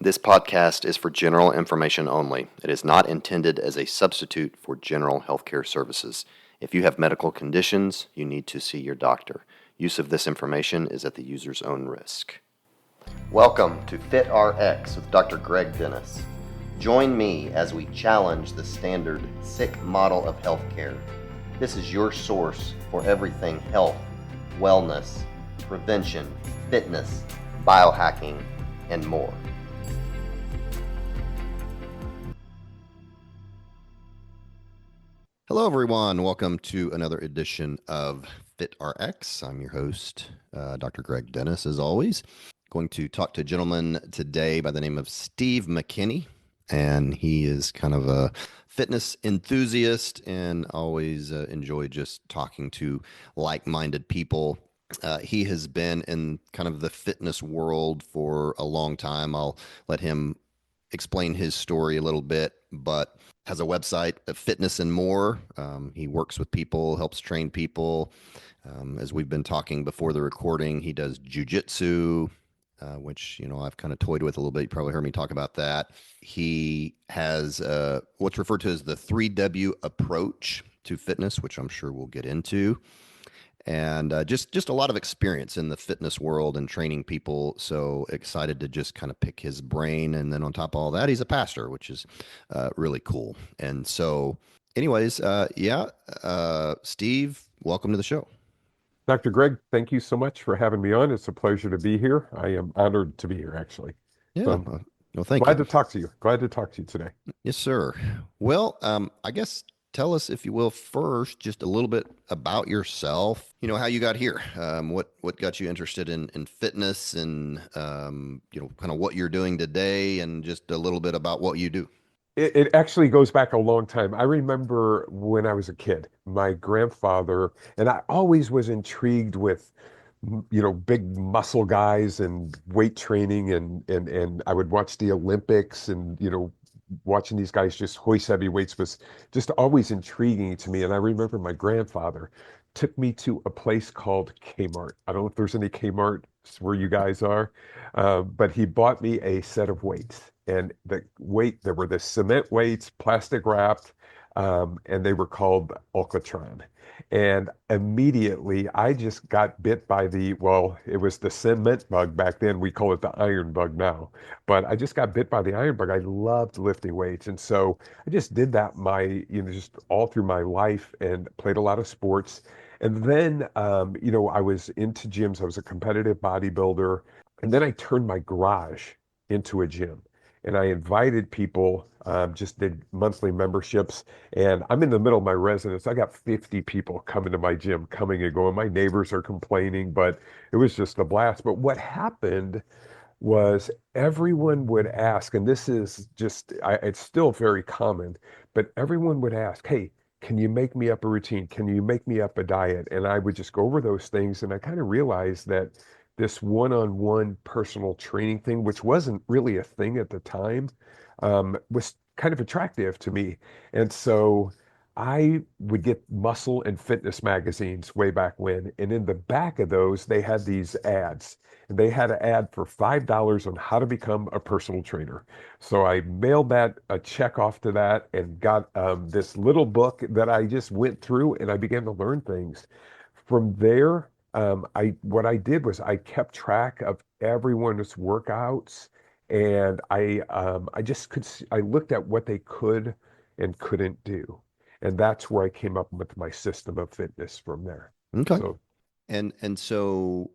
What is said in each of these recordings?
This podcast is for general information only. It is not intended as a substitute for general healthcare services. If you have medical conditions, you need to see your doctor. Use of this information is at the user's own risk. Welcome to FitRx with Dr. Greg Dennis. Join me as we challenge the standard sick model of healthcare. This is your source for everything health, wellness, prevention, fitness, biohacking, and more. Hello, everyone. Welcome to another edition of FitRx. I'm your host, Dr. Greg Dennis, as always. Going to talk to a gentleman today by the name of Steve McKinney, and he is kind of a fitness enthusiast and always enjoy just talking to like-minded people. He has been in kind of the fitness world for a long time. I'll let him explain his story a little bit, but has a website, Fitness and More. He works with people, helps train people. As we've been talking before the recording, he does jujitsu, which, I've kind of toyed with a little bit. You probably heard me talk about that. He has what's referred to as the 3W approach to fitness, which I'm sure we'll get into. And just a lot of experience in the fitness world and training people. So excited to just kind of pick his brain. And then on top of all that, he's a pastor, which is really cool. And so anyways, Steve, welcome to the show. Dr. Greg, thank you so much for having me on. It's a pleasure to be here. I am honored to be here, actually. Yeah. So No, thank glad you. to talk to you. Glad to talk to you today. Yes, sir. Well, I guess tell us, if you will, first, just a little bit about yourself, how you got here, what got you interested in fitness and, kind of what you're doing today and just a little bit about what you do. It actually goes back a long time. I remember when I was a kid, my grandfather, and I always was intrigued with, big muscle guys and weight training and I would watch the Olympics and, watching these guys just hoist heavy weights was just always intriguing to me. And I remember my grandfather took me to a place called Kmart. I don't know if there's any Kmart where you guys are, but he bought me a set of weights. And there were the cement weights, plastic wrapped, and they were called Ultratron. And immediately I just got bit by it was the cement bug back then. We call it the iron bug now. But I just got bit by the iron bug. I loved lifting weights. And so I just did that just all through my life and played a lot of sports. And then, I was into gyms. I was a competitive bodybuilder. And then I turned my garage into a gym. And I invited people, just did monthly memberships. And I'm in the middle of my residence. I got 50 people coming to my gym, coming and going. My neighbors are complaining, but it was just a blast. But what happened was everyone would ask, and this is it's still very common, but everyone would ask, hey, can you make me up a routine? Can you make me up a diet? And I would just go over those things. And I kind of realized that this one-on-one personal training thing, which wasn't really a thing at the time, was kind of attractive to me. And so I would get muscle and fitness magazines way back when. And in the back of those, they had these ads. And they had an ad for $5 on how to become a personal trainer. So I mailed that a check off to that and got this little book that I just went through and I began to learn things. From there, what I did was I kept track of everyone's workouts, and I looked at what they could and couldn't do, and that's where I came up with my system of fitness from there. Okay. So And so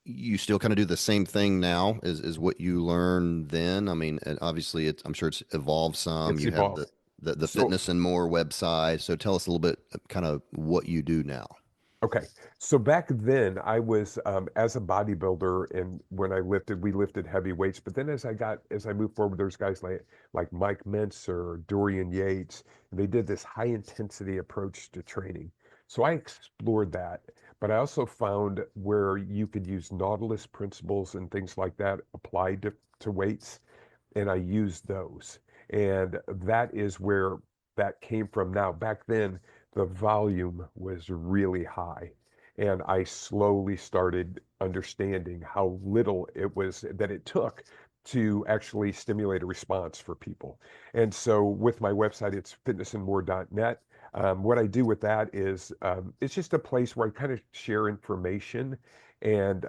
you still kind of do the same thing now as what you learned then. I mean, and obviously I'm sure it's evolved some. it's You have evolved. the So Fitness and More website. So tell us a little bit kind of what you do now. Okay. So back then I was as a bodybuilder and when we lifted heavy weights. But then as I moved forward, there's guys like Mike Mentzer, Dorian Yates, and they did this high intensity approach to training. So I explored that. But I also found where you could use Nautilus principles and things like that applied to weights, and I used those. And that is where that came from. Now, back then, the volume was really high. And I slowly started understanding how little it was that it took to actually stimulate a response for people. And so with my website, it's fitnessandmore.net. What I do with that is it's just a place where I kind of share information. And,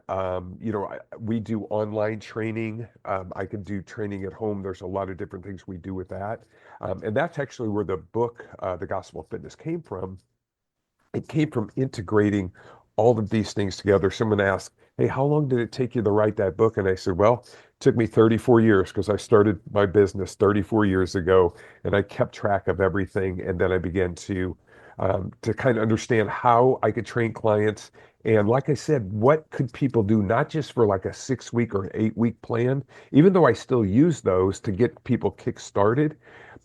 we do online training. I can do training at home. There's a lot of different things we do with that. And that's actually where the book, The Gospel of Fitness, came from. It came from integrating all of these things together. Someone asked, "Hey, how long did it take you to write that book?" And I said, "Well, it took me 34 years because I started my business 34 years ago, and I kept track of everything. And then I began to kind of understand how I could train clients. And like I said, what could people do, not just for like a 6 week or an 8 week plan, even though I still use those to get people kick started.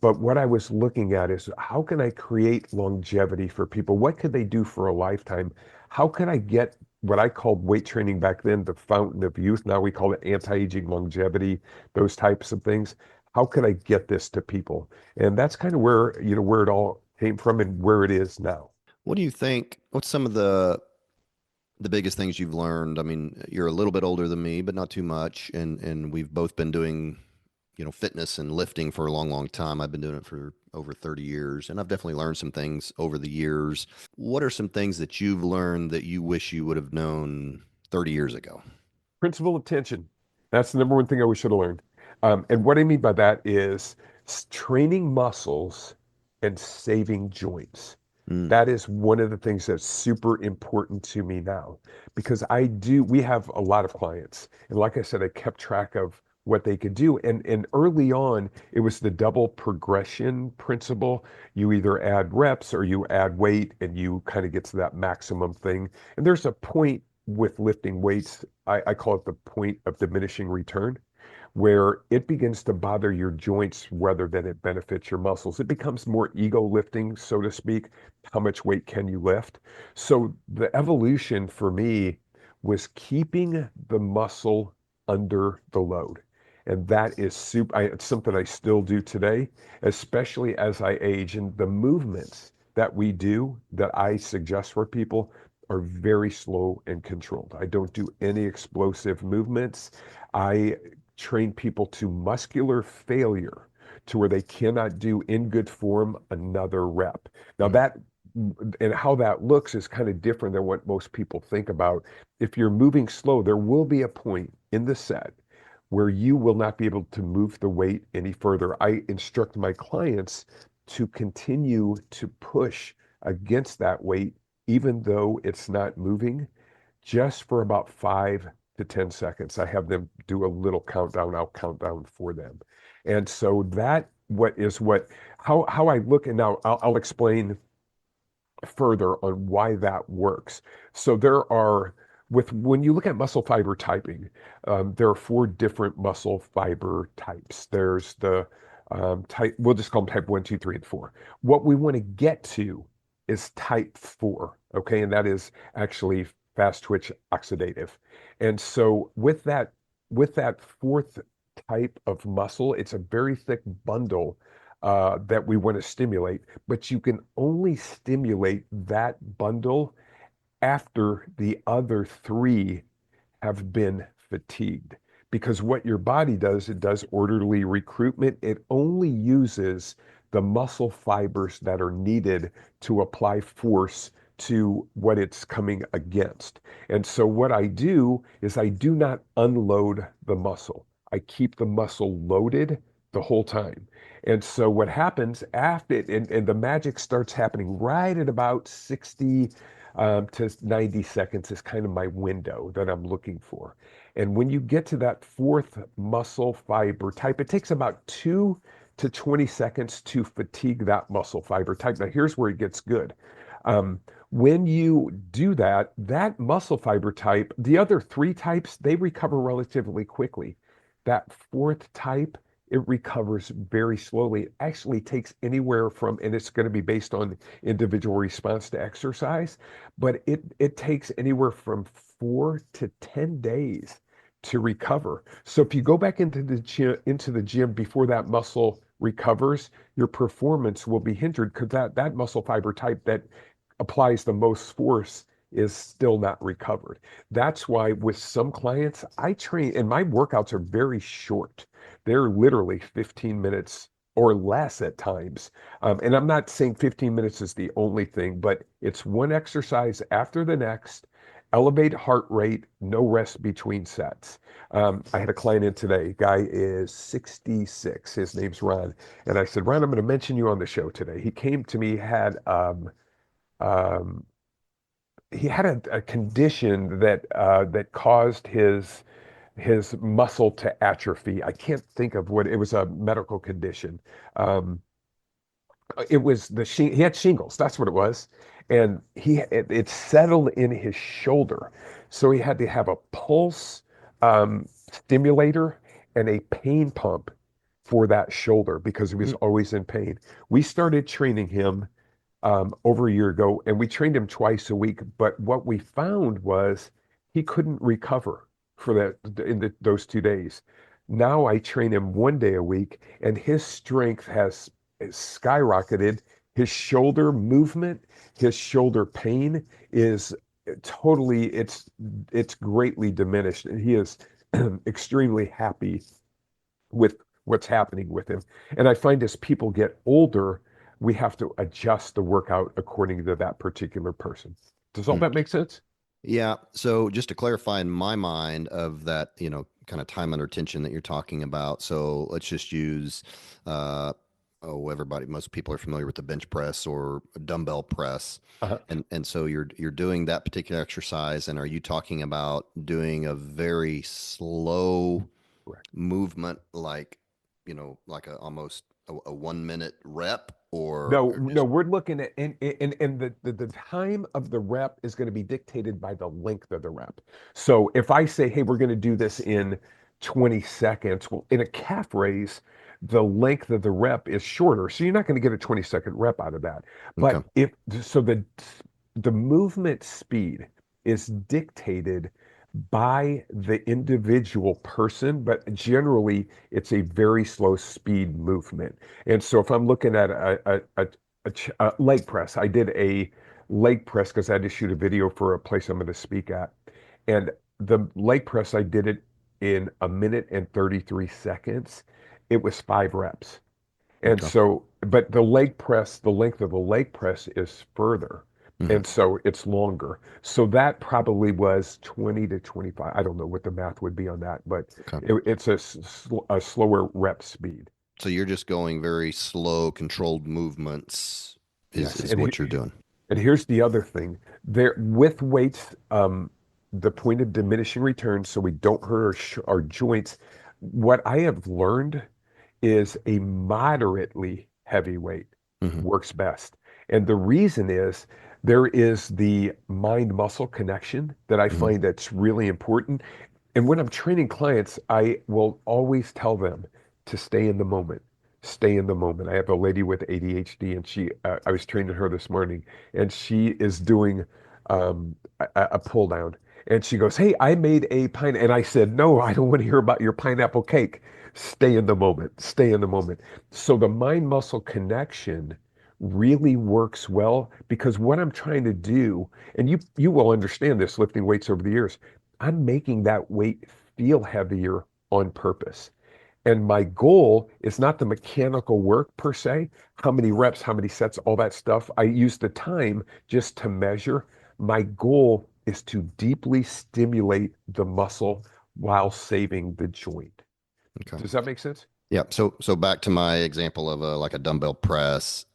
But what I was looking at is how can I create longevity for people? What could they do for a lifetime? How can I get what I called weight training back then, the fountain of youth? Now we call it anti-aging longevity, those types of things. How could I get this to people? And that's kind of where it all came from and where it is now. What do you think? What's some of the biggest things you've learned? I mean, you're a little bit older than me, but not too much, and we've both been doing, fitness and lifting for a long, long time. I've been doing it for over 30 years, and I've definitely learned some things over the years. What are some things that you've learned that you wish you would have known 30 years ago? Principle of tension. That's the number one thing I should have learned. And what I mean by that is training muscles and saving joints. Mm, That is one of the things that's super important to me now because we have a lot of clients. And like I said, I kept track of what they could do. And early on, it was the double progression principle. You either add reps or you add weight and you kind of get to that maximum thing. And there's a point with lifting weights, I call it the point of diminishing return where it begins to bother your joints rather than it benefits your muscles. It becomes more ego lifting, so to speak. How much weight can you lift? So the evolution for me was keeping the muscle under the load. And that is it's something I still do today, especially as I age. And the movements that we do that I suggest for people are very slow and controlled. I don't do any explosive movements. I train people to muscular failure to where they cannot do in good form another rep. Now mm, that and how that looks is kind of different than what most people think about. If you're moving slow, there will be a point in the set where you will not be able to move the weight any further. I instruct my clients to continue to push against that weight, even though it's not moving, just for about 5 to 10 seconds. I have them do a little countdown. I'll count down for them. And so that what is what how I look and now I'll explain further on why that works. So there are when you look at muscle fiber typing, there are 4 different muscle fiber types. There's the type, we'll just call them type 1, 2, 3, and 4. What we want to get to is type 4, okay? And that is actually fast twitch oxidative. And so with that fourth type of muscle, it's a very thick bundle that we want to stimulate, but you can only stimulate that bundle after the other 3 have been fatigued. Because what your body does, it does orderly recruitment. It only uses the muscle fibers that are needed to apply force to what it's coming against. And so what I do is I do not unload the muscle. I keep the muscle loaded the whole time. And so what happens after it, and the magic starts happening right at about 60 to 90 seconds is kind of my window that I'm looking for. And when you get to that fourth muscle fiber type, it takes about 2 to 20 seconds to fatigue that muscle fiber type. Now, here's where it gets good. Um, when you do that, that muscle fiber type, the other 3 types, they recover relatively quickly. That fourth type, it recovers very slowly. It actually takes anywhere from, and it's going to be based on individual response to exercise, but it takes anywhere from 4 to 10 days to recover. So if you go back into the gym before that muscle recovers, your performance will be hindered because that muscle fiber type that applies the most force is still not recovered. That's why with some clients, I train, and my workouts are very short. They're literally 15 minutes or less at times. And I'm not saying 15 minutes is the only thing, but it's one exercise after the next, elevate heart rate, no rest between sets. I had a client in today. Guy is 66. His name's Ron. And I said, Ron, I'm going to mention you on the show today. He came to me, um, he had a condition that caused his muscle to atrophy. I can't think of what it was, a medical condition. Um, it was he had shingles. That's what it was, and it settled in his shoulder, so he had to have a pulse stimulator and a pain pump for that shoulder because he was Mm. always in pain. We started training him over a year ago, and we trained him twice a week. But what we found was he couldn't recover for those 2 days. Now I train him one day a week, and his strength has skyrocketed. His shoulder movement, his shoulder pain is totally it's greatly diminished, and he is extremely happy with what's happening with him. And I find as people get older, we have to adjust the workout according to that particular person. Does all Mm. that make sense? Yeah. So just to clarify in my mind of that, kind of time under tension that you're talking about. So let's just use, uh, most people are familiar with the bench press or a dumbbell press. Uh-huh. And so you're doing that particular exercise. And are you talking about doing a very slow Correct. movement, like, like almost a 1 minute rep No, or no, just, we're looking at and the time of the rep is going to be dictated by the length of the rep. So if I say, hey, we're going to do this in 20 seconds, well, in a calf raise, the length of the rep is shorter. So you're not going to get a 20-second rep out of that. okay. But if so the movement speed is dictated by the individual person, but generally it's a very slow speed movement. And so if I'm looking at a leg press, I did a leg press because I had to shoot a video for a place I'm going to speak at. And the leg press, I did it in a minute and 33 seconds. It was 5 reps. And Okay. so, but the leg press, the length of the leg press is further. Mhm. And so it's longer. So that probably was 20 to 25. I don't know what the math would be on that, but Okay. it's a slower rep speed. So you're just going very slow, controlled movements is Yes. is what you're doing. And here's the other thing. There with weights, the point of diminishing returns, so we don't hurt our joints. What I have learned is a moderately heavy weight Hmm. works best. And the reason is there is the mind muscle connection that I Hmm. find that's really important. And when I'm training clients, I will always tell them to stay in the moment. Stay in the moment. I have a lady with ADHD, and I was training her this morning, and she is doing a pull down. And she goes, hey, I made a pine. And I said, no, I don't want to hear about your pineapple cake. Stay in the moment. Stay in the moment. So the mind muscle connection really works well because what I'm trying to do, and you will understand this lifting weights over the years, I'm making that weight feel heavier on purpose. And my goal is not the mechanical work per se, how many reps, how many sets, all that stuff. I use the time just to measure. My goal is to deeply stimulate the muscle while saving the joint. Okay. Does that make sense? Yeah. So back to my example of like a dumbbell press.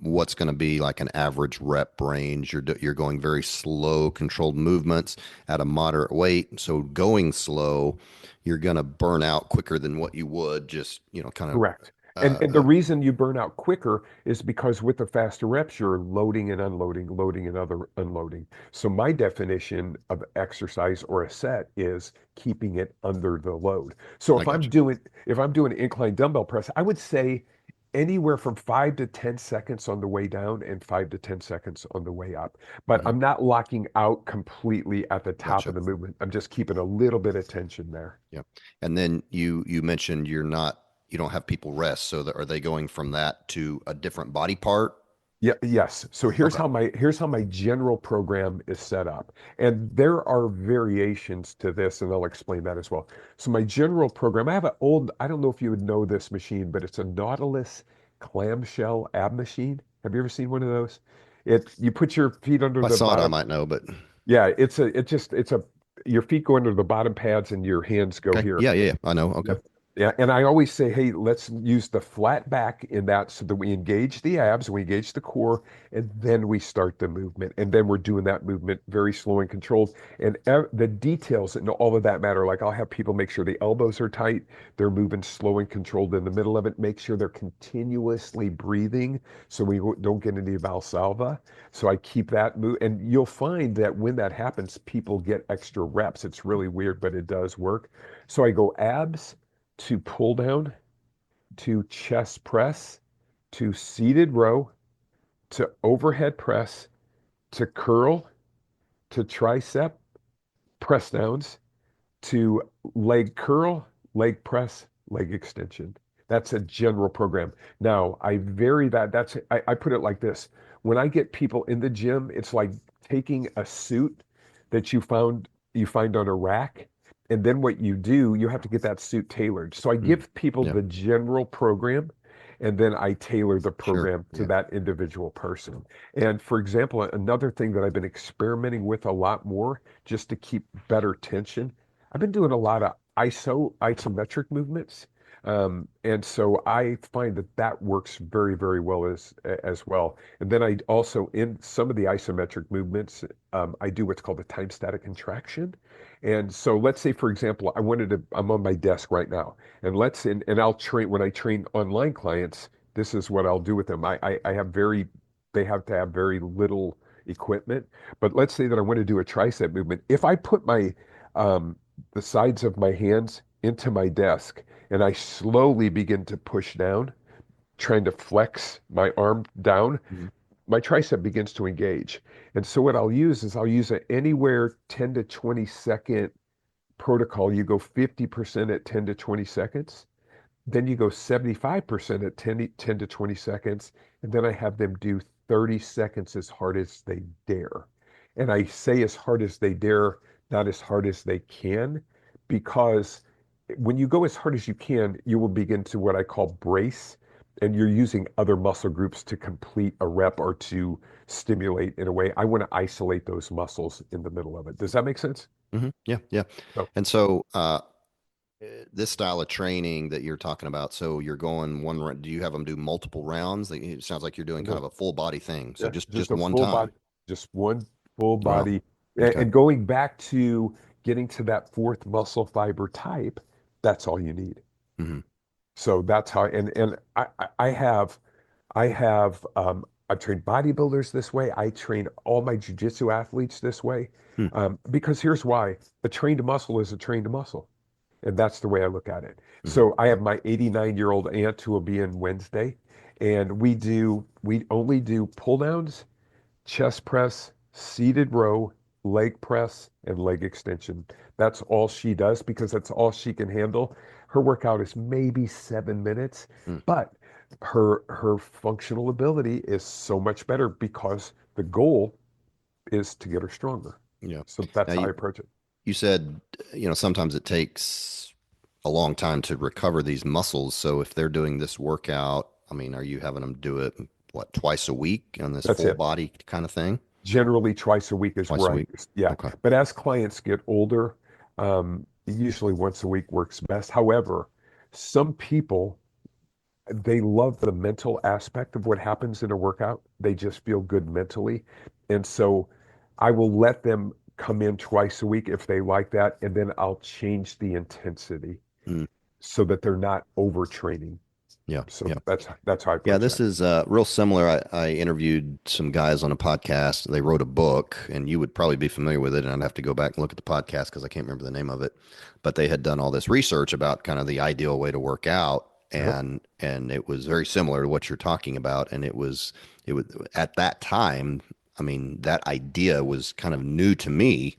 What's going to be like an average rep range? You're going very slow, controlled movements at a moderate weight. So going slow, you're going to burn out quicker than what you would just kind of. Correct. Uh, And the reason you burn out quicker is because with the faster reps, you're loading and other unloading. So my definition of exercise or a set is keeping it under the load. So I got you. if I'm doing an incline dumbbell press, I would say anywhere from 5 to 10 seconds on the way down and 5 to 10 seconds on the way up. But Mhm. I'm not locking out completely at the top of Gotcha. the movement. I'm just keeping a little bit of tension there. Yeah. And then you mentioned you don't have people rest. So are they going from that to a different body part? Yeah, yes. So Okay. here's how my general program is set up. And there are variations to this, and I'll explain that as well. So my general program, I have an old, I don't know if you would know this machine, but it's a Nautilus clamshell ab machine. Have you ever seen one of those? You put your feet under If I the saw it, I bottom. might know, but Yeah, it's a your feet go under the bottom pads and your hands go okay. here. Yeah, yeah, yeah. I know. Okay. Yep. Yeah, and I always say, hey, let's use the flat back in that so that we engage the abs, we engage the core, and then we start the movement. And then we're doing that movement very slow and controlled. And the details and all of that matter. Like I'll have people make sure the elbows are tight, they're moving slow and controlled in the middle of it, make sure they're continuously breathing so we don't get any Valsalva. So I keep that move. And you'll find that when that happens, people get extra reps. It's really weird, but it does work. So I go abs to pull down, to chest press, to seated row, to overhead press, to curl, to tricep press downs, to leg curl, leg press, leg extension. That's a general program. Now, I vary that. I put it like this. When I get people in the gym, it's like taking a suit that you find on a rack, and then what you do, you have to get that suit tailored. So I Mm. give people Yeah. the general program, and then I tailor the Sure. program to Yeah. that individual person. And for example, another thing that I've been experimenting with a lot more just to keep better tension, I've been doing a lot of isometric movements. And so I find that that works very, very well as well. And then I also, in some of the isometric movements, I do what's called a time static contraction. And so let's say, for example, I'm on my desk right now, and I'll train, when I train online clients, this is what I'll do with them. I have they have to have very little equipment. But let's say that I want to do a tricep movement. If I put um, the sides of my hands into my desk and I slowly begin to push down, trying to flex my arm down, Mhm. my tricep begins to engage. And so what I'll use is I'll use an anywhere 10 to 20 second protocol. You go 50% at 10 to 20 seconds. Then you go 75% at 10 to 20 seconds. And then I have them do 30 seconds as hard as they dare. And I say as hard as they dare, not as hard as they can, because when you go as hard as you can, you will begin to what I call brace. And you're using other muscle groups to complete a rep or to stimulate in a way. I want to isolate those muscles in the middle of it. Does that make sense? Yeah. Yeah. So, And so, this style of training that you're talking about, so you're going one round, do you have them do multiple rounds? It sounds like you're doing kind no. of a full body thing. So Yeah, just just a one full body, time. just one full Wow. body. Okay. And going back to getting to that fourth muscle fiber type, that's all you need. Hmm. So that's how, and I have, I've trained bodybuilders this way. I train all my jujitsu athletes this way. Hmm. Because here's why: a trained muscle is a trained muscle. And that's the way I look at it. Hmm. So I have my 89-year-old aunt who will be in Wednesday, and we only do pull downs, chest press, seated row, leg press, and leg extension. That's all she does because that's all she can handle. Her workout is maybe 7 minutes, Hmm. but her functional ability is so much better because the goal is to get her stronger. Yeah. So that's Now how I approach it. you said, sometimes it takes a long time to recover these muscles. So if they're doing this workout, I mean, are you having them do it, what, twice a week on this That's full it. body kind of thing? Generally twice a week is Twice where a I week? use. Yeah. Okay. But as clients get older, usually once a week works best. However, some people, they love the mental aspect of what happens in a workout. They just feel good mentally. And so I will let them come in twice a week if they like that. And then I'll change the intensity Mm. so that they're not overtraining. Yeah. So Yeah. that's how I Yeah, approach this that. is real similar. I interviewed some guys on a podcast. They wrote a book, and you would probably be familiar with it. And I'd have to go back and look at the podcast because I can't remember the name of it. But they had done all this research about kind of the ideal way to work out, Yep. and it was very similar to what you're talking about. And it was at that time. I mean, that idea was kind of new to me.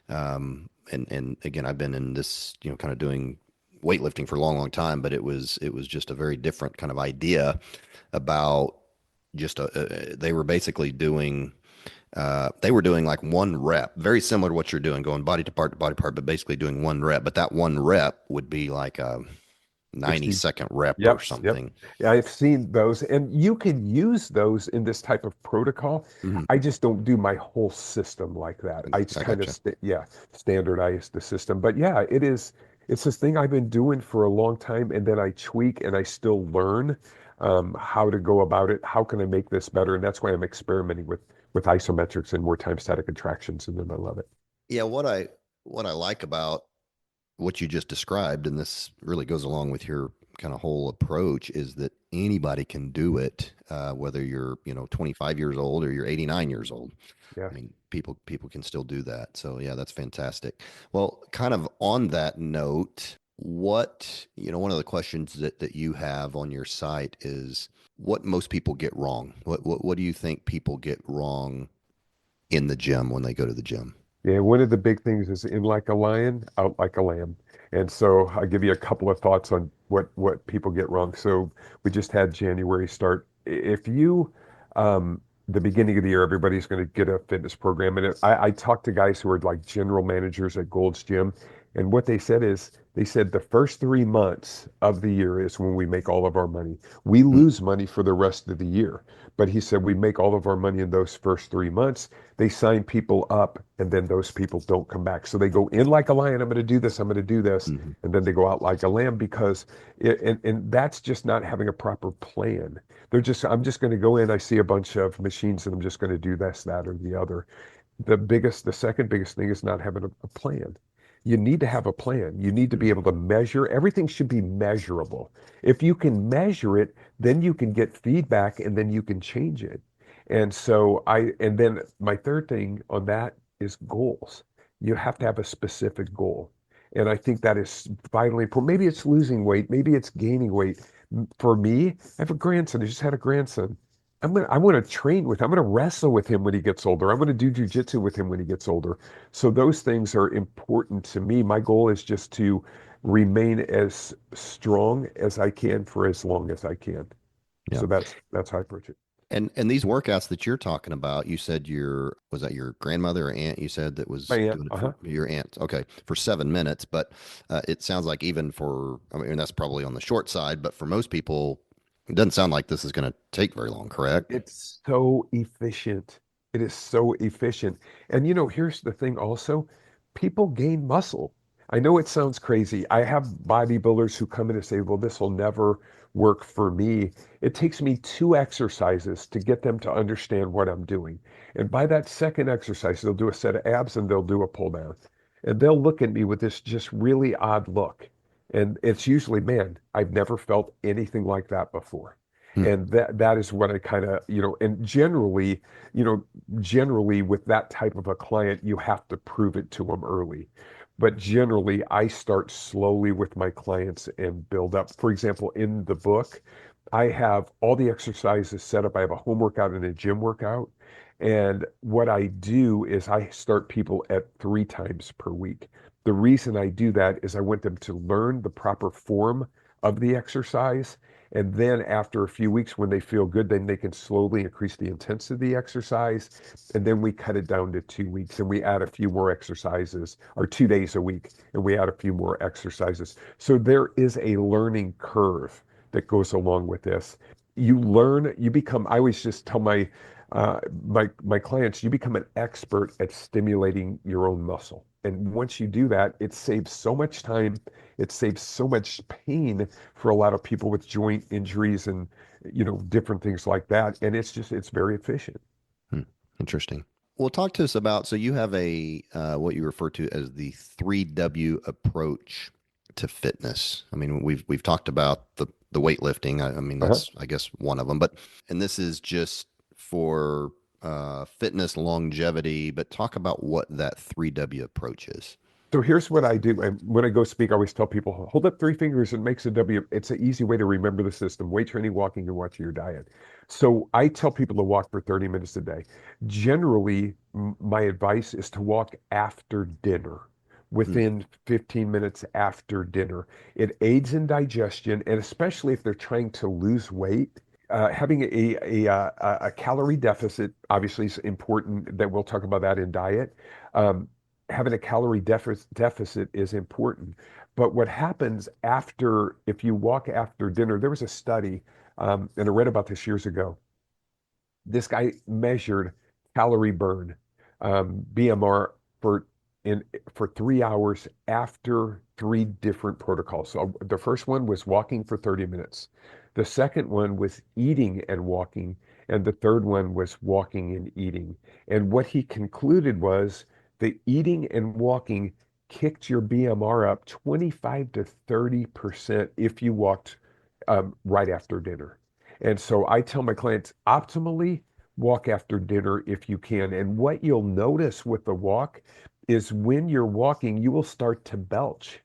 And again, I've been in this, kind of doing weightlifting for a long, long time, but it was just a very different kind of idea about just they were basically doing they were doing like one rep, very similar to what you're doing, going body to body part, but basically doing one rep. But that one rep would be like a 60. 90-second rep or Yep, yep. something. Yeah, I've seen those, and you can use those in this type of protocol. Hmm. I just don't do my whole system like that. I just I kind of gotcha. yeah, standardize the system. But yeah, it is. It's this thing I've been doing for a long time, and then I tweak and I still learn how to go about it. How can I make this better? And that's why I'm experimenting with isometrics and more time static contractions, and then I love it. Yeah, what I like about what you just described, and this really goes along with your kind of whole approach, is that anybody can do it, whether you're 25 years old or you're 89 years old. Yeah. I mean, people can still do that. So yeah, that's fantastic. Well, kind of on that note, one of the questions that you have on your site is what most people get wrong. What do you think people get wrong in the gym when they go to the gym? Yeah, one of the big things is in like a lion, out like a lamb. And so I'll give you a couple of thoughts on what people get wrong. So we just had January start. If you the beginning of the year, everybody's going to get a fitness program. And I talked to guys who are like general managers at Gold's Gym, and what they said is they said the first 3 months of the year is when we make all of our money. We Hmm. lose money for the rest of the year. But he said we make all of our money in those first 3 months. They sign people up and then those people don't come back. So they go in like a lion, I'm going to do this, I'm going to do this. Hmm. And then they go out like a lamb because and that's just not having a proper plan. I'm just going to go in, I see a bunch of machines and I'm just going to do this, that, or the other. The second biggest thing is not having a plan. You need to have a plan. You need to be able to measure. Everything should be measurable. If you can measure it, then you can get feedback and then you can change it. And then my third thing on that is goals. You have to have a specific goal. And I think that is vitally important. Maybe it's losing weight, maybe it's gaining weight. For me, I have a grandson. I just had a grandson. I want to train with him. I'm going to wrestle with him when he gets older. I'm going to do jujitsu with him when he gets older. So those things are important to me. My goal is just to remain as strong as I can for as long as I can. Yeah. So that's how I approach it. And these workouts that you're talking about, you said was that your grandmother or aunt you said that My was aunt, doing it uh-huh. for your aunt? Okay, for 7 minutes, but it sounds like even for, I mean, that's probably on the short side, but for most people, it doesn't sound like this is going to take very long, correct? It's so efficient. It is so efficient. And here's the thing also, people gain muscle. I know it sounds crazy. I have bodybuilders who come in and say, well, this will never work for me. It takes me 2 exercises to get them to understand what I'm doing. And by that second exercise, they'll do a set of abs and they'll do a pull down. And they'll look at me with this just really odd look. And it's usually, man, I've never felt anything like that before. Hmm. And that is what I kind of, and you know, generally with that type of a client, you have to prove it to them early. But generally, I start slowly with my clients and build up. For example, in the book, I have all the exercises set up. I have a home workout and a gym workout. And what I do is I start people at 3 times per week. The reason I do that is I want them to learn the proper form of the exercise. And then after a few weeks, when they feel good, then they can slowly increase the intensity of the exercise. And then we cut it down to 2 weeks and we add a few more exercises, or 2 days a week, and we add a few more exercises. So there is a learning curve that goes along with this. You learn, you become, I always just tell my clients, you become an expert at stimulating your own muscle. And once you do that, it saves so much time, it saves so much pain for a lot of people with joint injuries and different things like that. And it's very efficient. Hmm. Interesting. Well, talk to us about, so you have a what you refer to as the 3W approach to fitness. I mean, we've talked about the weightlifting. I mean, Uh-huh. that's I guess one of them, but and this is just for fitness longevity, but talk about what that 3W approach is. So here's what I do. And when I go speak, I always tell people, hold up 3 fingers and makes a W. It's an easy way to remember the system. Weight training, walking, and watching your diet. So I tell people to walk for 30 minutes a day. Generally, my advice is to walk after dinner, Hmm. within 15 minutes after dinner. It aids in digestion, and especially if they're trying to lose weight, Having a calorie deficit obviously is important. That we'll talk about that in diet. Um, Having a deficit is important. But what happens after, if you walk after dinner, there was a study, and I read about this years ago. This guy measured calorie burn, BMR for in for 3 hours after three different protocols. So the first one was walking for 30 minutes. The second one was eating and walking, and the third one was walking and eating. And what he concluded was that eating and walking kicked your BMR up 25 to 30% if you walked right after dinner. And so I tell my clients optimally walk after dinner if you can. And what you'll notice with the walk is when you're walking, you will start to belch.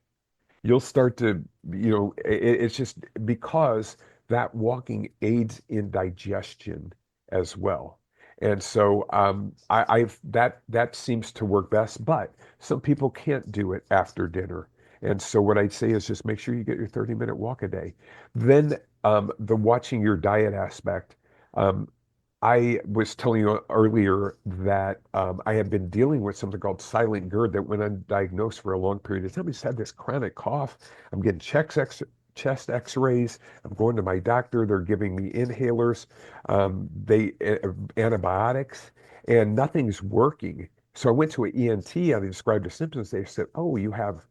You'll start to, it's just because that walking aids in digestion as well. And so I've that seems to work best, but some people can't do it after dinner. And so what I'd say is just make sure you get your 30-minute walk a day. Then the watching your diet aspect. Um, I was telling you earlier that I had been dealing with something called silent GERD that went undiagnosed for a long period of time. I just had this chronic cough. I'm getting chest X-rays. I'm going to my doctor. They're giving me inhalers, antibiotics, and nothing's working. So I went to an ENT and they described the symptoms. They said, "Oh, you have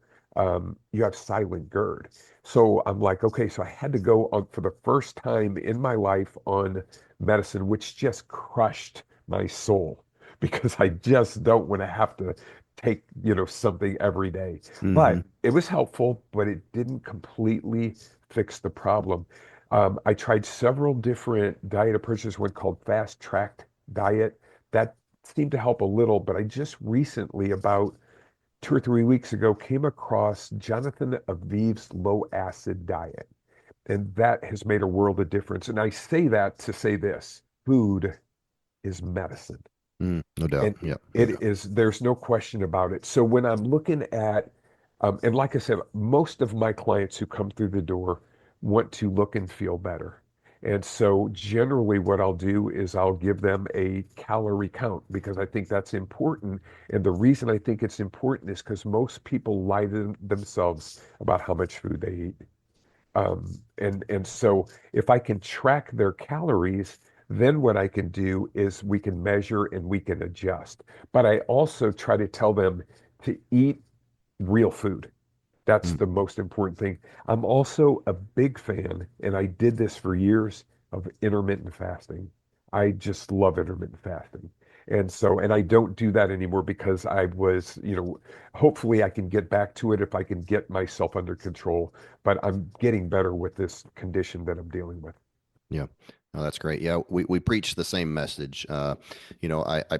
silent GERD." So I'm like, okay. So I had to go on for the first time in my life on medicine, which just crushed my soul because I just don't want to have to take, something every day. Hmm. But it was helpful, but it didn't completely fix the problem. I tried several different diet approaches, one called fast track diet. That seemed to help a little, but I just recently, about 2 or 3 weeks ago, came across Jonathan Aviv's low acid diet. And that has made a world of difference. And I say that to say this: food is medicine. No doubt. And Yeah, no it doubt. is, there's no question about it. So when I'm looking at, and like I said, most of my clients who come through the door want to look and feel better. And so generally what I'll do is I'll give them a calorie count because I think that's important. And the reason I think it's important is because most people lie to themselves about how much food they eat. And so if I can track their calories, then what I can do is we can measure and we can adjust. But I also try to tell them to eat real food. That's Mm. the most important thing. I'm also a big fan, and I did this for years, of intermittent fasting. I just love intermittent fasting. And I don't do that anymore because I was, hopefully I can get back to it if I can get myself under control. But I'm getting better with this condition that I'm dealing with. Yeah. Oh, that's great. Yeah, we preach the same message. I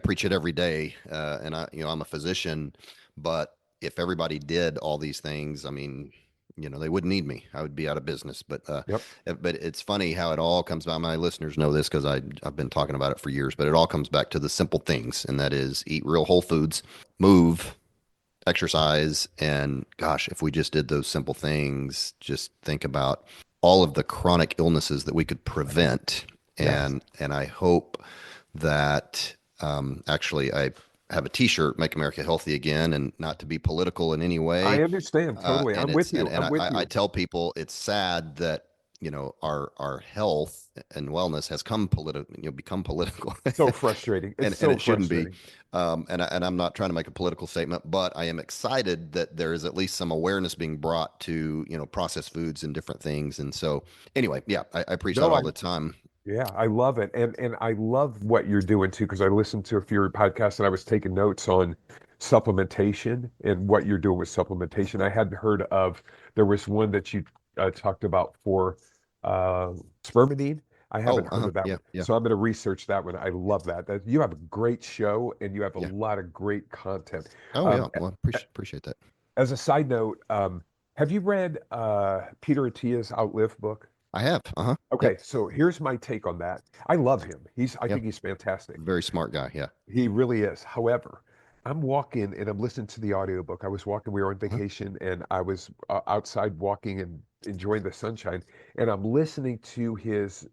preach it every day, and I'm a physician, but if everybody did all these things, I mean, they wouldn't need me. I would be out of business. Yep. But it's funny how it all comes by. My listeners know this because I've been talking about it for years. But it all comes back to the simple things, and that is eat real whole foods, move, exercise, and gosh, if we just did those simple things, just think about all of the chronic illnesses that we could prevent. Yes. And I hope that actually I have a T-shirt, "Make America Healthy Again," and not to be political in any I way. understand totally. And I'm with it's you. and I'm with I you. tell people it's sad that our health and wellness has become political, So frustrating. It's and so it shouldn't be. frustrating. And I'm not trying to make a political statement, but I am excited that there is at least some awareness being brought to processed foods and different things. And so anyway, yeah, I preach that No, all I the time. Yeah, I love it. And I love what you're doing too, because I listened to a few of your podcasts and I was taking notes on supplementation and what you're doing with supplementation. I hadn't heard of, there was one that you talked about for uh, spermidine. I Oh, haven't heard of that yeah, one. yeah, So I'm going to research that one. I love that. You have a great show and you have a yeah. lot of great content. Oh, Um, yeah. Well, appreciate that. as a side note, have you read Peter Attia's Outlive book? I have. Uh-huh. Yep. Okay, so here's my take on that. I love him. I Yeah. think he's fantastic. Very smart guy. Yeah. He really is. However, I'm walking and I'm listening to the audiobook. I was walking, we were on Huh? vacation, and I was outside walking and enjoying the sunshine. And I'm listening to his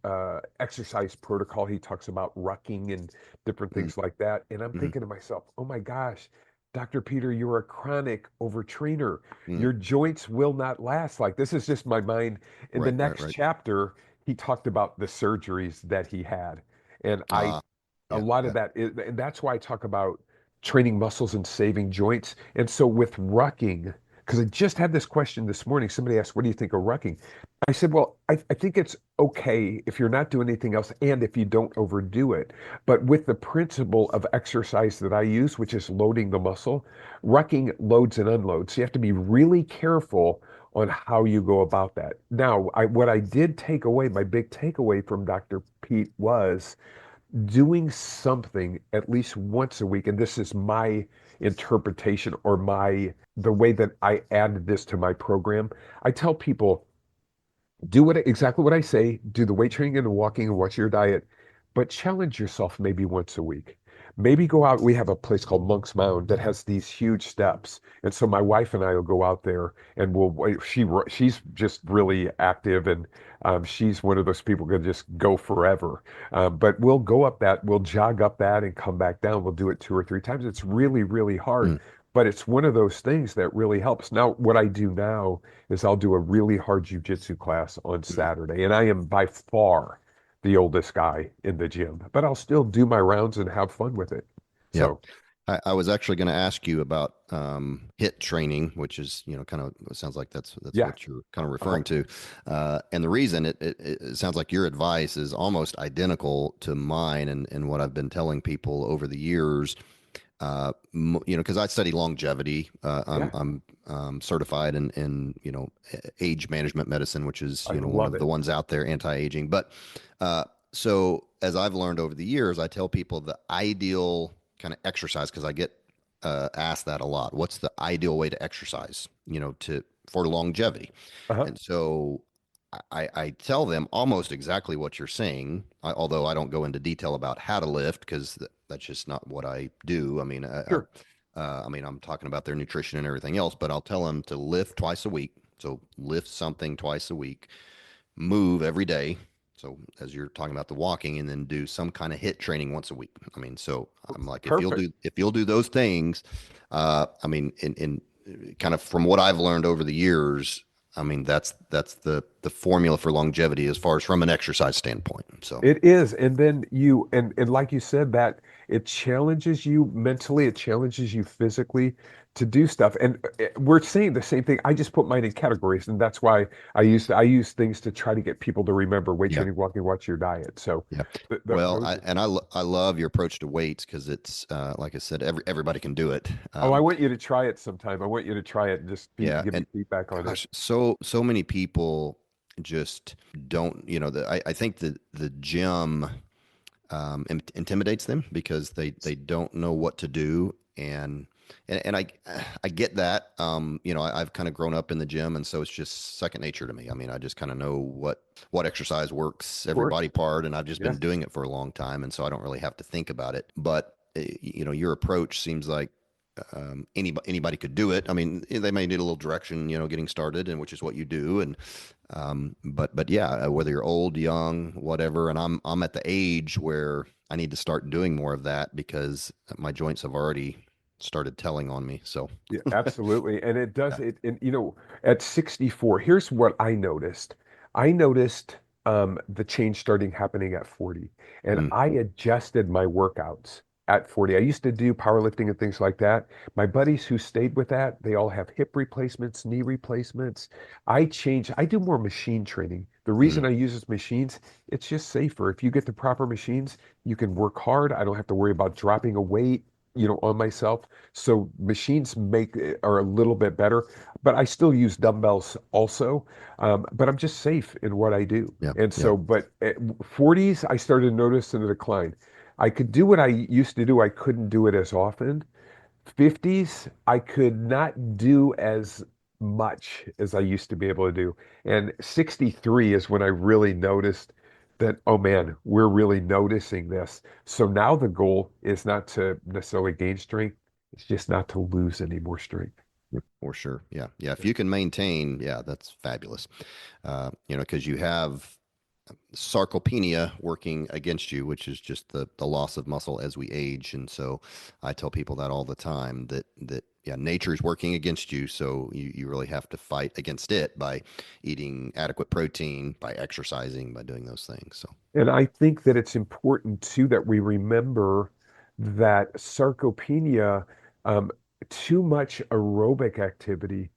exercise protocol. He talks about rucking and different Mm, things like that. And I'm mhm, thinking to myself, oh my gosh, Dr. Peter, you're a chronic overtrainer. mm. Your joints will not last. Like, this is just my mind. In the Right, right, next right. chapter, he talked about the surgeries that he had. And Ah, a yeah, lot of yeah. that is, and that's why I talk about training muscles and saving joints. And so with rucking, because I just had this question this morning, somebody asked, what do you think of rucking? I said, well, I think it's okay if you're not doing anything else and if you don't overdo it. But with the principle of exercise that I use, which is loading the muscle, rucking loads and unloads. So you have to be really careful on how you go about that. Now, what I did take away, my big takeaway from Dr. Pete was doing something at least once a week, and this is my interpretation or my the way that I add this to my program. I tell people do what exactly what I say, do the weight training and the walking and watch your diet, but challenge yourself maybe once a week. Maybe go out. We have a place called Monk's Mound that has these huge steps. And so my wife and I will go out there and she's just really active and she's one of those people who can just go forever. But we'll go up that, we'll jog up that and come back down. We'll do it 2 or 3 times. It's really, really hard. Mm, But it's one of those things that really helps. Now, what I do now is I'll do a really hard jujitsu class on mm. Saturday. And I am by far the oldest guy in the gym, but I'll still do my rounds and have fun with it. Yeah. So, I was actually going to ask you about hit training, which is, kind of it sounds like that's yeah. what you're kind of Uh-huh. referring to. And the reason it sounds like your advice is almost identical to mine and what I've been telling people over the years. Because I study longevity. Yeah. I'm certified in age management medicine, which is I one love of the it. ones out there, anti-aging. But so as I've learned over the years, I tell people the ideal kind of exercise because I get asked that a lot. What's the ideal way to exercise? To for longevity. Uh-huh. And so I tell them almost exactly what you're saying, although I don't go into detail about how to lift because that's just not what I do. I mean, Sure. I'm talking about their nutrition and everything else, but I'll tell them to lift twice a week. So lift something twice a week, move every day. So as you're talking about the walking, and then do some kind of hit training once a week. I mean, so I'm like, Perfect. if you'll do those things, in kind of from what I've learned over the years, I mean, that's the formula for longevity as far as from an exercise standpoint. So It is. And then and like you said, that it challenges you mentally, it challenges you physically to do stuff. And we're saying the same thing. I just put mine in categories, and that's why I use things to try to get people to remember weight yeah, training, walking, watch your diet. So yeah. Well, those are. I love your approach to weights because it's like I said, everybody can do it. Oh, I want you to try it sometime. I want you to try it and just Yeah, give me and feedback on it. gosh, so many people just don't. I think the gym intimidates them because they don't know what to do, and I get that. I've kind of grown up in the gym, and so it's just second nature to me. I mean, I just kind of know what exercise works Of every course. body part, and I've just Yeah. been doing it for a long time, and so I don't really have to think about it. But your approach seems like anybody could do it. I mean, they may need a little direction, getting started, and which is what you do. And but yeah, whether you're old, young, whatever. And I'm at the age where I need to start doing more of that because my joints have already started telling on me. So Yeah, absolutely. And it does yeah. it, and at 64, here's what I noticed. I noticed the change starting happening at 40. And Mm, I adjusted my workouts at 40. I used to do powerlifting and things like that. My buddies who stayed with that, they all have hip replacements, knee replacements. I do more machine training. The reason mm, I use this machines, it's just safer. If you get the proper machines, you can work hard. I don't have to worry about dropping a weight, on myself. So machines are a little bit better, but I still use dumbbells also. But I'm just safe in what I do. yeah, And yeah. so, but at 40s, I started noticing a decline. I could do what I used to do. I couldn't do it as often. 50s, I could not do as much as I used to be able to do. And 63 is when I really noticed that, oh man, we're really noticing this. So now the goal is not to necessarily gain strength, It's just not to lose any more strength. For sure. Yeah. Yeah. If you can maintain, yeah, that's fabulous. Because you have sarcopenia working against you, which is just the loss of muscle as we age. And so I tell people that all the time that yeah, nature is working against you. So you really have to fight against it by eating adequate protein, by exercising, by doing those things. So And I think that it's important too that we remember that sarcopenia, um, too much aerobic activity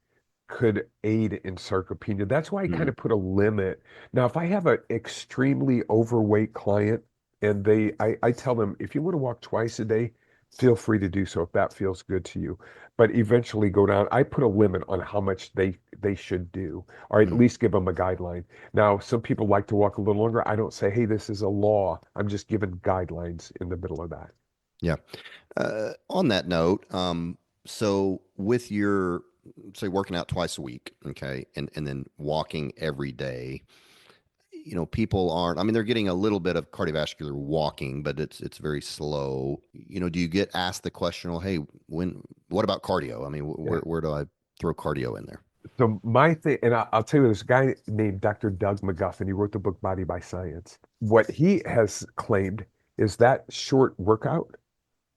could aid in sarcopenia. That's why I kind mm, of put a limit. Now, if I have an extremely overweight client and I tell them, if you want to walk twice a day, feel free to do so if that feels good to you. But eventually go down. I put a limit on how much they should do, or at mm, least give them a guideline. Now, some people like to walk a little longer. I don't say, hey, this is a law. I'm just giving guidelines in the middle of that. yeah. On that note, so with your say working out twice a week, okay, and then walking every day, people aren't, I mean, they're getting a little bit of cardiovascular walking, but it's very slow. Do you get asked the question, well, hey, what about cardio? I mean, Yeah. where do I throw cardio in there? So my thing, and I'll tell you, this guy named Dr. Doug McGuffin, he wrote the book Body by Science. What he has claimed is that short workout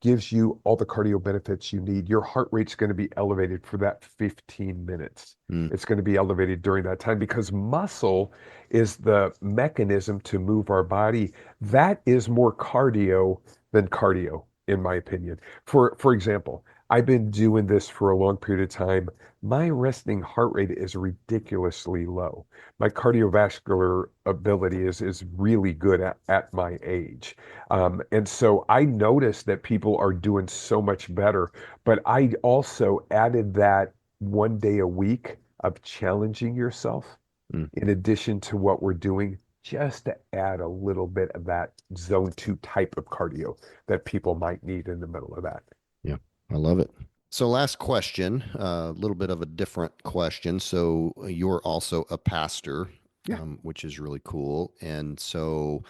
gives you all the cardio benefits you need. Your heart rate's going to be elevated for that 15 minutes. Mm, It's going to be elevated during that time because muscle is the mechanism to move our body. That is more cardio than cardio, in my opinion. For example, I've been doing this for a long period of time. My resting heart rate is ridiculously low. My cardiovascular ability is really good at my age. And so I noticed that people are doing so much better, but I also added that 1 day a week of challenging yourself mm, in addition to what we're doing, just to add a little bit of that zone two type of cardio that people might need in the middle of that. yeah, I love it. So last question, a little bit of a different question. So you're also a pastor, Yeah. which is really cool. And so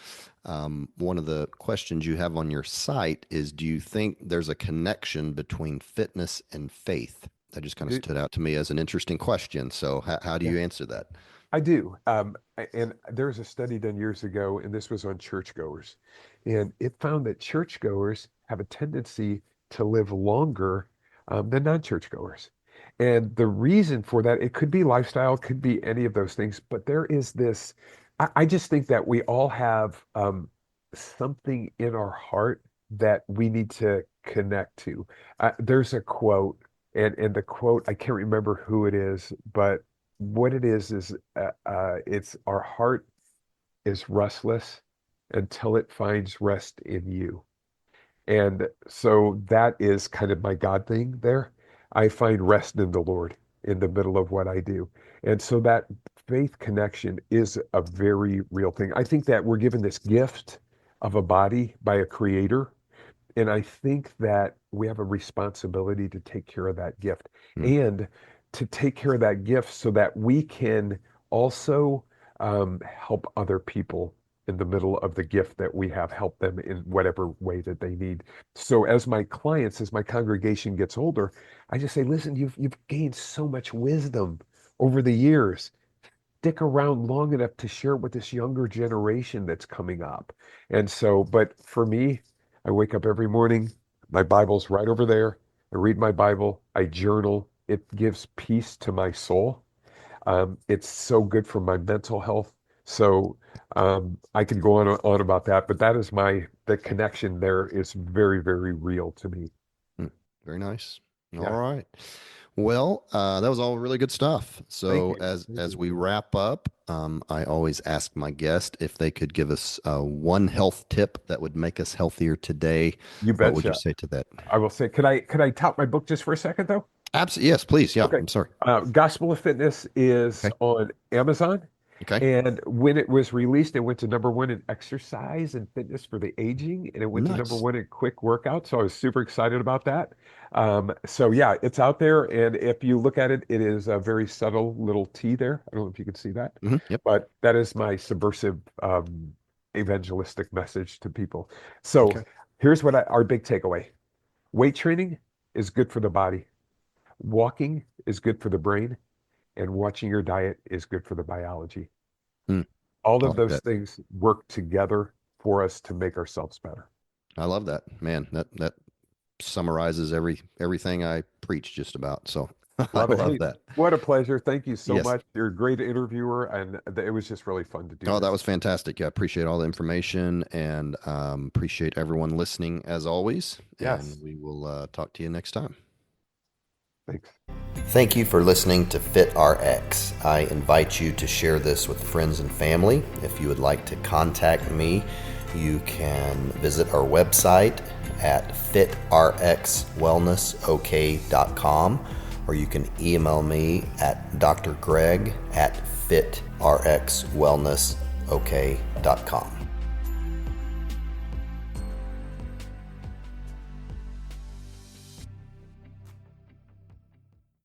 one of the questions you have on your site is, do you think there's a connection between fitness and faith? That just kind of Do- stood out to me as an interesting question. So how do Yeah. you answer that? I do. And there was a study done years ago, and this was on churchgoers. And it found that churchgoers have a tendency to live longer than non-churchgoers. And the reason for that, it could be lifestyle, could be any of those things, but there is this, I just think that we all have something in our heart that we need to connect to. There's a quote, and the quote, I can't remember who it is, but what it is it's our heart is restless until it finds rest in you. And so that is kind of my God thing there. I find rest in the Lord in the middle of what I do. And so that faith connection is a very real thing. I think that we're given this gift of a body by a creator, and I think that we have a responsibility to take care of that gift Mm, and to take care of that gift so that we can also help other people in the middle of the gift that we have, help them in whatever way that they need. So as my clients, as my congregation gets older, I just say, listen, you've gained so much wisdom over the years. Stick around long enough to share it with this younger generation that's coming up. And so, but for me, I wake up every morning, my Bible's right over there. I read my Bible, I journal. It gives peace to my soul. It's so good for my mental health. So I can go on about that, but that is the connection there is very, very real to me. mm. Very nice. All Yeah. right. Well, that was all really good stuff. Thank So you. Thank as you. we wrap up, I always ask my guest if they could give us one health tip that would make us healthier today. You What would you betcha. say to that? I will say, could I tout my book just for a second though? Absolutely. Yes, please. Yeah. Okay. I'm sorry. Gospel of Fitness is Okay. on Amazon. Okay. And when it was released, it went to number one in exercise and fitness for the aging, and it went to number Nice. one in quick workout. So I was super excited about that. So yeah, it's out there. And if you look at it, it is a very subtle little T there. I don't know if you can see that, Yep. but that is my subversive evangelistic message to people. So Okay. here's our big takeaway. Weight training is good for the body. Walking is good for the brain, and watching your diet is good for the biology. Hmm. All I of like those that. things work together for us to make ourselves better. I love that, man. That summarizes everything I preach just about. So I Love it. love Hey, that. what a pleasure. Thank you so Yes. much. You're a great interviewer, and it was just really fun to do Oh, that this. was fantastic. I appreciate all the information and appreciate everyone listening as always. And Yes. we will talk to you next time. Thanks. Thank you for listening to FitRx. I invite you to share this with friends and family. If you would like to contact me, you can visit our website at fitrxwellnessok.com, or you can email me at drgreg@fitrxwellnessok.com.